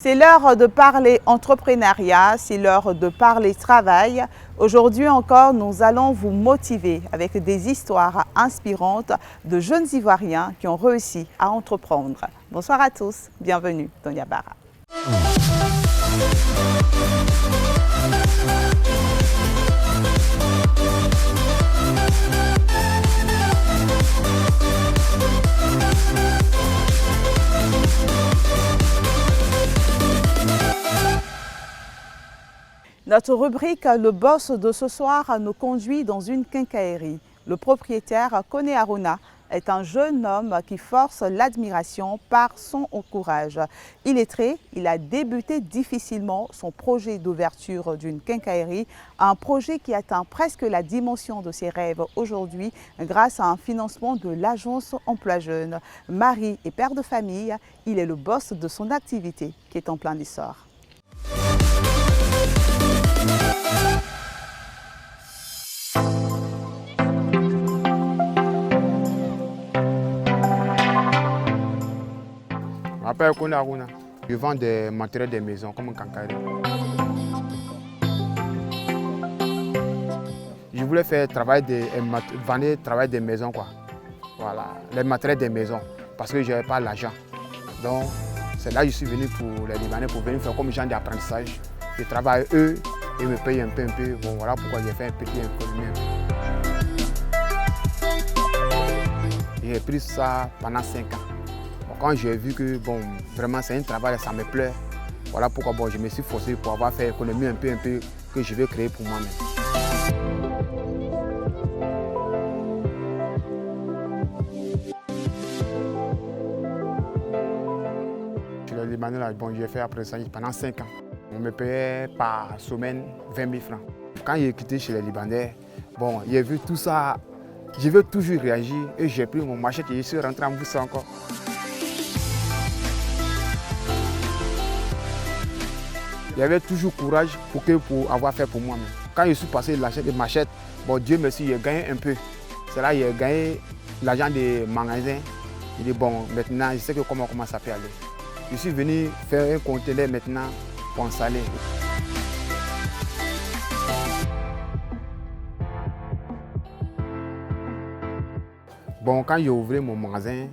C'est l'heure de parler entrepreneuriat, c'est l'heure de parler travail. Aujourd'hui encore, nous allons vous motiver avec des histoires inspirantes de jeunes Ivoiriens qui ont réussi à entreprendre. Bonsoir à tous, bienvenue dans Yabara. Notre rubrique Le Boss de ce soir nous conduit dans une quincaillerie. Le propriétaire, Kone Aruna, est un jeune homme qui force l'admiration par son courage. Illettré, il a débuté difficilement son projet d'ouverture d'une quincaillerie, un projet qui atteint presque la dimension de ses rêves aujourd'hui grâce à un financement de l'agence Emploi Jeune. Mari et père de famille, il est le boss de son activité qui est en plein essor. Je m'appelle Kone Aruna. Je vends des matériels de maison comme un quincaillerie. Je voulais faire vendre travail de maison quoi. Voilà, les matériels de maison parce que je n'avais pas l'argent. Donc c'est là que je suis venu pour les Libanais pour venir faire comme genre d'apprentissage. Je travaille eux et me payent un peu. Bon voilà pourquoi j'ai fait un petit économie. J'ai pris ça pendant 5 ans. Quand j'ai vu que bon, vraiment c'est un travail, ça me plaît, voilà pourquoi bon, je me suis forcé pour avoir fait économie un peu que je vais créer pour moi-même. Chez les Libanais, là, bon, j'ai fait après ça pendant 5 ans. On me payait par semaine 20 000 francs. Quand j'ai quitté chez les Libanais, bon, j'ai vu tout ça, je veux toujours réagir et j'ai pris mon machette et je suis rentré en bourse encore. J'avais toujours courage pour avoir fait pour moi-même. Quand je suis passé l'acheter des machettes, bon Dieu merci, j'ai gagné un peu. C'est là que j'ai gagné l'argent des magasins. Je dis bon, maintenant je sais comment ça peut aller. Je suis venu faire un conteneur maintenant pour installer. Bon, quand j'ai ouvert mon magasin,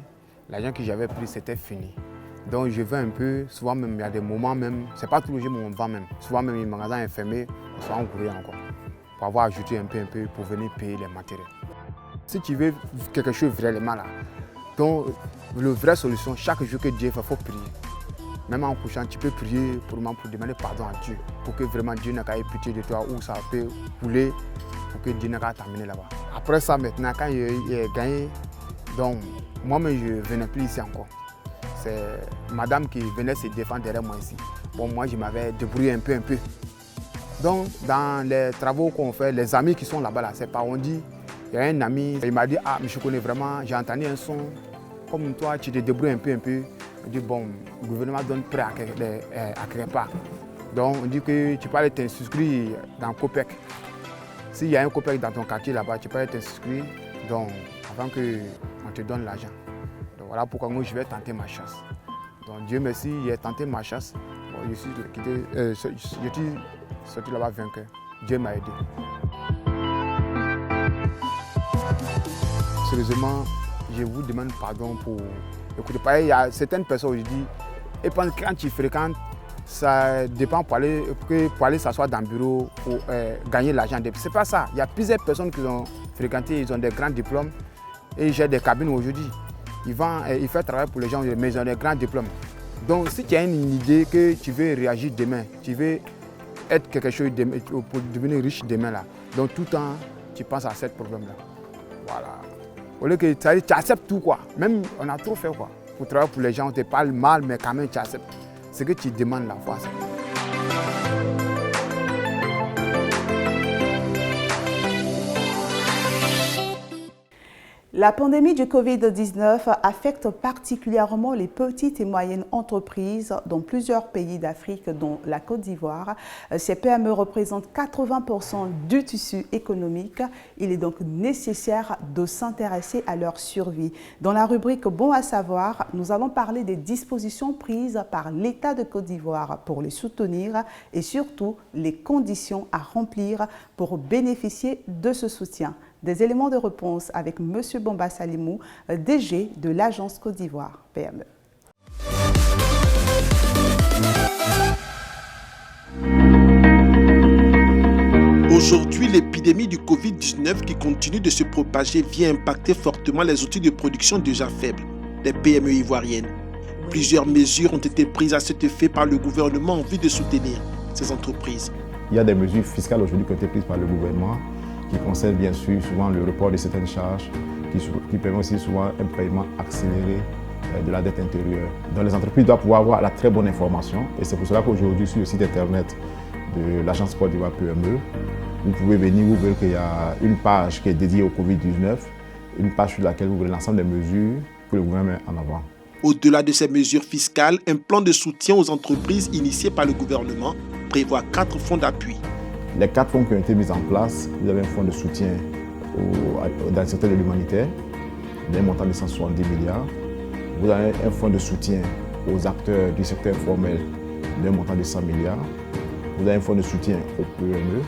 l'argent que j'avais pris c'était fini. Donc je vends un peu, souvent même il y a des moments même, c'est pas tous les jours mais on vend même. Souvent même les magasins sont fermés, on soit encouragé encore. Pour avoir ajouté un peu pour venir payer les matériels. Si tu veux quelque chose vraiment là, donc la vraie solution, chaque jour que Dieu fait, il faut prier. Même en couchant, tu peux prier pour demander pardon à Dieu, pour que vraiment Dieu n'ait pas pitié de toi ou ça peut couler, pour que Dieu n'ait pas t'amener là-bas. Après ça maintenant, quand j'ai gagné, donc moi-même je ne venais plus ici encore. C'est madame qui venait se défendre derrière moi ici. Bon, moi, je m'avais débrouillé un peu. Donc, dans les travaux qu'on fait, les amis qui sont là-bas, c'est pas on dit, il y a un ami, il m'a dit, ah, mais je connais vraiment, j'ai entendu un son, comme toi, tu te débrouilles un peu. Il dit, bon, le gouvernement donne prêt à quelque part. Donc, on dit que tu peux aller t'inscrire dans Copec. S'il y a un Copec dans ton quartier là-bas, tu peux aller t'inscrire, donc, avant qu'on te donne l'argent. Voilà pourquoi moi je vais tenter ma chasse. Donc Dieu merci, j'ai tenté ma chasse. Bon, je suis sorti là-bas vainqueur. Dieu m'a aidé. Sérieusement, je vous demande pardon pour... Écoutez, il y a certaines personnes aujourd'hui, et quand tu fréquentes, ça dépend pour aller s'asseoir dans le bureau pour gagner l'argent. Ce n'est pas ça. Il y a plusieurs personnes qui ont fréquenté, ils ont des grands diplômes et j'ai des cabines aujourd'hui. Il fait travail pour les gens, mais ils ont des grands diplômes. Donc si tu as une idée que tu veux réagir demain, tu veux être quelque chose pour devenir riche demain, là, donc tout le temps, tu penses à ce problème-là. Voilà. Au lieu que tu acceptes tout, quoi. Même on a trop fait, quoi. Pour travailler pour les gens, on te parle mal, mais quand même tu acceptes. Ce que tu demandes la fois. La pandémie du Covid-19 affecte particulièrement les petites et moyennes entreprises dans plusieurs pays d'Afrique, dont la Côte d'Ivoire. Ces PME représentent 80% du tissu économique. Il est donc nécessaire de s'intéresser à leur survie. Dans la rubrique Bon à savoir, nous allons parler des dispositions prises par l'État de Côte d'Ivoire pour les soutenir et surtout les conditions à remplir pour bénéficier de ce soutien. Des éléments de réponse avec M. Bomba Salimou, DG de l'Agence Côte d'Ivoire PME. Aujourd'hui, l'épidémie du Covid-19 qui continue de se propager vient impacter fortement les outils de production déjà faibles des PME ivoiriennes. Plusieurs mesures ont été prises à cet effet par le gouvernement en vue de soutenir ces entreprises. Il y a des mesures fiscales aujourd'hui qui ont été prises par le gouvernement qui concernent bien sûr souvent le report de certaines charges, qui permet aussi souvent un paiement accéléré de la dette intérieure. Donc les entreprises doivent pouvoir avoir la très bonne information et c'est pour cela qu'aujourd'hui sur le site internet de l'Agence Côte d'Ivoire PME, vous pouvez venir, vous verrez qu'il y a une page qui est dédiée au Covid-19, une page sur laquelle vous verrez l'ensemble des mesures que le gouvernement met en avant. Au-delà de ces mesures fiscales, un plan de soutien aux entreprises initié par le gouvernement prévoit 4 fonds d'appui. Les 4 fonds qui ont été mis en place, vous avez un fonds de soutien dans le secteur de l'humanitaire, d'un montant de 170 milliards. Vous avez un fonds de soutien aux acteurs du secteur informel, d'un montant de 100 milliards. Vous avez un fonds de soutien aux PME,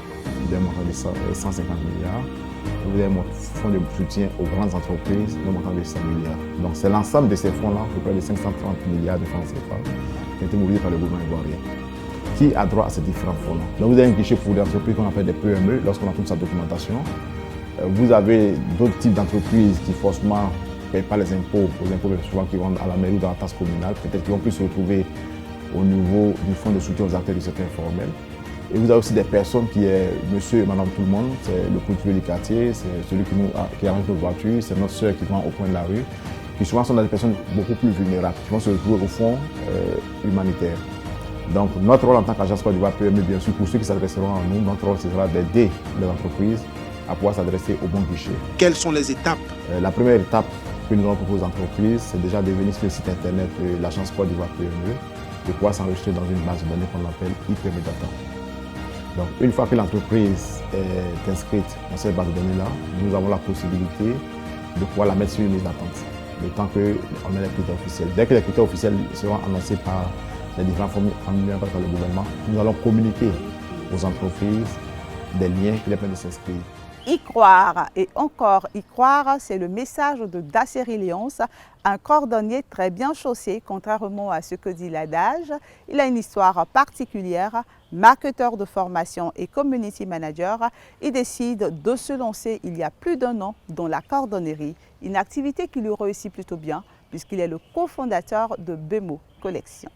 d'un montant de 150 milliards. Et vous avez un fonds de soutien aux grandes entreprises, d'un montant de 100 milliards. Donc c'est l'ensemble de ces fonds-là, à peu près de 530 milliards de francs CFA, qui ont été mobilisés par le gouvernement ivoirien, qui a droit à ces différents fonds-là. Donc vous avez un guichet pour les entreprises qu'on appelle des PME lorsqu'on a toute sa documentation. Vous avez d'autres types d'entreprises qui forcément ne payent pas les impôts, aux impôts souvent qui vont à la mairie ou dans la taxe communale, peut-être qu'ils vont plus se retrouver au niveau du fonds de soutien aux acteurs du secteur informel. Et vous avez aussi des personnes qui est monsieur et madame tout le monde, c'est le culture du quartier, c'est celui qui arrange nos voitures, c'est notre soeur qui vend au coin de la rue, qui souvent sont des personnes beaucoup plus vulnérables, qui vont se retrouver au fonds humanitaire. Donc notre rôle en tant qu'agence Côte d'Ivoire PME, bien sûr, pour ceux qui s'adresseront à nous, notre rôle sera d'aider les entreprises à pouvoir s'adresser au bon guichet. Quelles sont les étapes? La première étape que nous allons proposer aux entreprises, c'est déjà de venir sur le site internet de l'agence Côte d'Ivoire PME, de pouvoir s'enregistrer dans une base de données qu'on appelle IPME Data. Donc une fois que l'entreprise est inscrite dans cette base de données-là, nous avons la possibilité de pouvoir la mettre sur une liste d'attente, le temps qu'on ait les critères officiels. Dès que les critères officiels seront annoncés par les différents formulaires par le gouvernement, nous allons communiquer aux entreprises des liens qui les permettent de s'inscrire. Y croire et encore y croire, c'est le message de Dasseri Léonce, un cordonnier très bien chaussé, contrairement à ce que dit l'adage. Il a une histoire particulière, marketeur de formation et community manager. Il décide de se lancer il y a plus d'1 an dans la cordonnerie, une activité qui lui réussit plutôt bien puisqu'il est le cofondateur de Bemo Collection.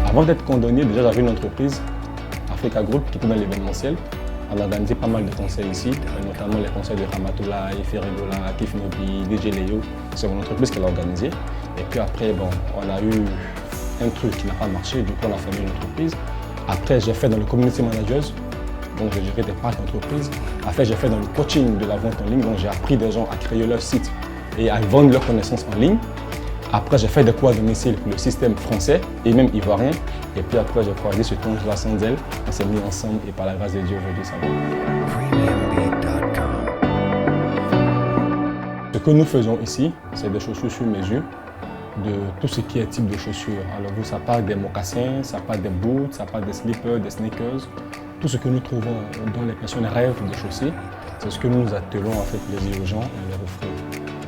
Avant d'être cordonnier, déjà j'avais une entreprise, Africa Group, qui était dans l'événementiel. On a organisé pas mal de concerts ici, notamment les concerts de Ramatoulaye, Ferregola, Kif Nobi, DJ Léo. C'est mon entreprise qui l'a organisé. Et puis après, bon, on a eu un truc qui n'a pas marché, du coup on a fermé l'entreprise. Après, j'ai fait dans le community managers, donc j'ai géré des parcs d'entreprises. Après, j'ai fait dans le coaching de la vente en ligne, donc j'ai appris des gens à créer leur site et à vendre leurs connaissances en ligne. Après, j'ai fait des cours à domicile pour le système français et même ivoirien. Et puis après, j'ai croisé ce tonge-là sans elle. On s'est mis ensemble et par la grâce de Dieu, aujourd'hui, ça va. Ce que nous faisons ici, c'est des chaussures sur mesure, de tout ce qui est type de chaussures. Alors vous, ça part des mocassins, ça part des boots, ça part des slippers, des sneakers. Tout ce que nous trouvons dont les personnes rêvent de chausser, c'est ce que nous attelons à faire plaisir aux gens et leur offrir.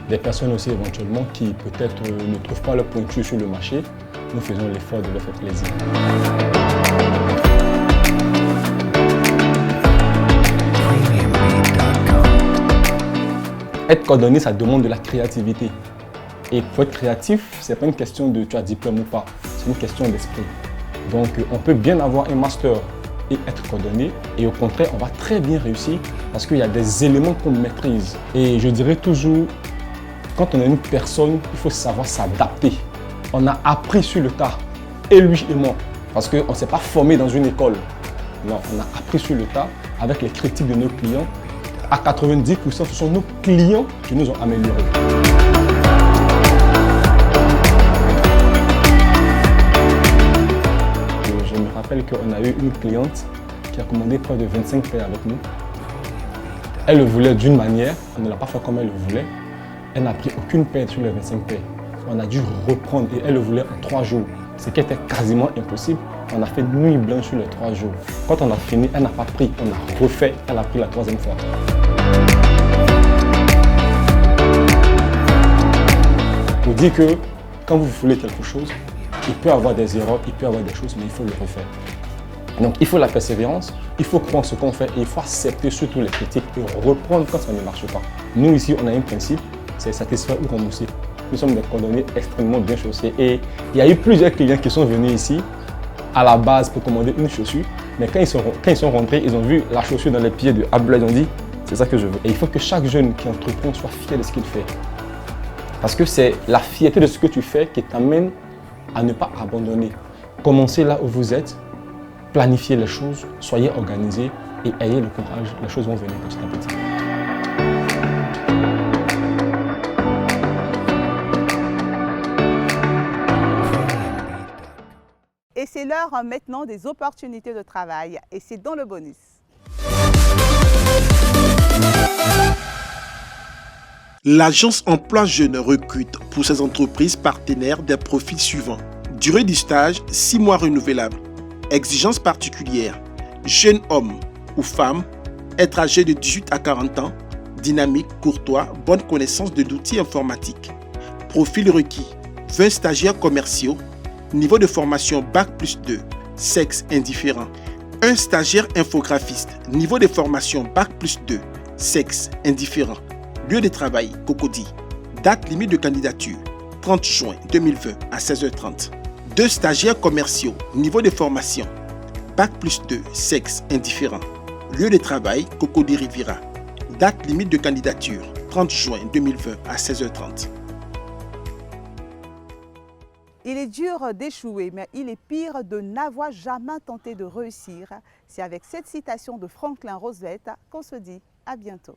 Des personnes aussi éventuellement qui peut-être ne trouvent pas leur pointure sur le marché, nous faisons l'effort de leur faire plaisir. Être cordonnier, ça demande de la créativité. Et pour être créatif, ce n'est pas une question de tu as diplôme ou pas, c'est une question d'esprit. Donc on peut bien avoir un master et être coordonné. Et au contraire, on va très bien réussir parce qu'il y a des éléments qu'on maîtrise. Et je dirais toujours, quand on a une personne, il faut savoir s'adapter. On a appris sur le tas, et lui et moi, parce qu'on ne s'est pas formé dans une école. Non, on a appris sur le tas avec les critiques de nos clients. À 90%, ce sont nos clients qui nous ont améliorés. Je me rappelle qu'on a eu une cliente qui a commandé près de 25 paires avec nous. Elle le voulait d'une manière, on ne l'a pas fait comme elle le voulait. Elle n'a pris aucune paire sur les 25 paires. On a dû reprendre et elle le voulait en 3 jours. Ce qui était quasiment impossible. On a fait nuit blanche sur les 3 jours. Quand on a fini, elle n'a pas pris. On a refait, elle a pris la 3e fois. Pour dire que quand vous voulez quelque chose, il peut y avoir des erreurs, il peut y avoir des choses, mais il faut le refaire. Donc il faut la persévérance, il faut croire en ce qu'on fait et il faut accepter surtout les critiques et reprendre quand ça ne marche pas. Nous ici, on a un principe, c'est satisfaire ou rembourser. Nous sommes des cordonniers extrêmement bien chaussés et il y a eu plusieurs clients qui sont venus ici à la base pour commander une chaussure, mais quand ils sont rentrés, ils ont vu la chaussure dans les pieds de Abdoulaye, ils ont dit c'est ça que je veux. Et il faut que chaque jeune qui entreprend soit fier de ce qu'il fait. Parce que c'est la fierté de ce que tu fais qui t'amène à ne pas abandonner. Commencez là où vous êtes, planifiez les choses, soyez organisés et ayez le courage, les choses vont venir petit à petit. Et c'est l'heure maintenant des opportunités de travail et c'est dans le bonus. L'agence Emploi Jeunes recrute pour ses entreprises partenaires des profils suivants. Durée du stage, 6 mois renouvelables. Exigences particulières. Jeune homme ou femme, être âgé de 18 à 40 ans, dynamique, courtois, bonne connaissance de l'outil informatique. Profil requis, 20 stagiaires commerciaux, niveau de formation Bac+2, sexe indifférent. 1 stagiaire infographiste, niveau de formation Bac+2, sexe indifférent. Lieu de travail, Cocody. Date limite de candidature, 30 juin 2020 à 16h30. 2 stagiaires commerciaux, niveau de formation Bac+2, sexe indifférent. Lieu de travail, Cocody Riviera. Date limite de candidature, 30 juin 2020 à 16h30. Il est dur d'échouer, mais il est pire de n'avoir jamais tenté de réussir. C'est avec cette citation de Franklin Roosevelt qu'on se dit à bientôt.